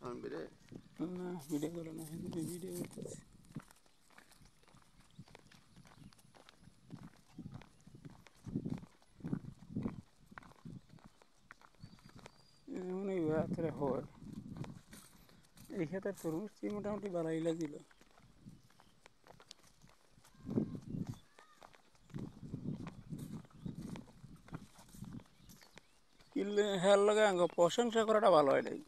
আমি বেরে না ভিডিও করো না ভিডিও করতেছি এমন এই রাত্রে হয় এই ক্ষেত্রে তরমুজ মোটামুটি ভালোই লাগছিল কিনলে হেয়ার লগে আঙ্গ প্রশংসা করাটা ভালো হয় নাই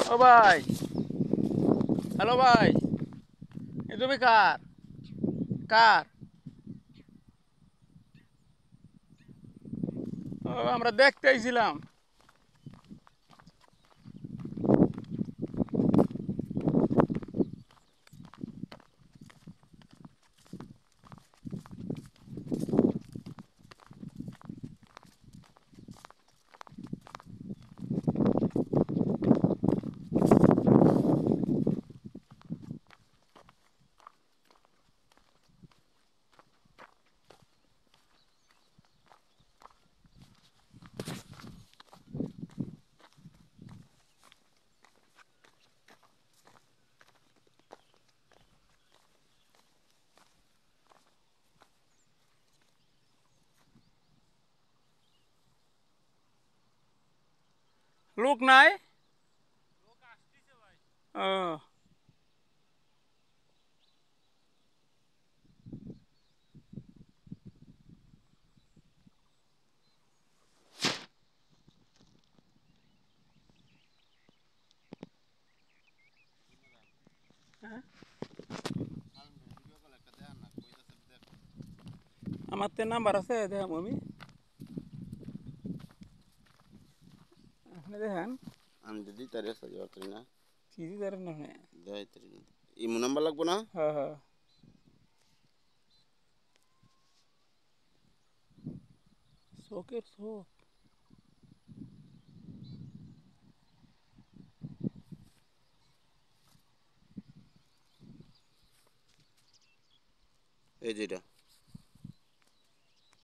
ও ভাই হ্যালো ভাই এ তুমি কার কার ও আমরা দেখতে আইছিলাম লোক নাই ও হ্যাঁ আমার তো নাম্বার আছে দেখাম আমি আপনি দেখেন আমি দিদি তারে সাজা করি না চিঠি ধরেন না দেয় তারি ইমো নাম্বার লাগবো না হ্যাঁ হ্যাঁ শোকের শোক এই যেটা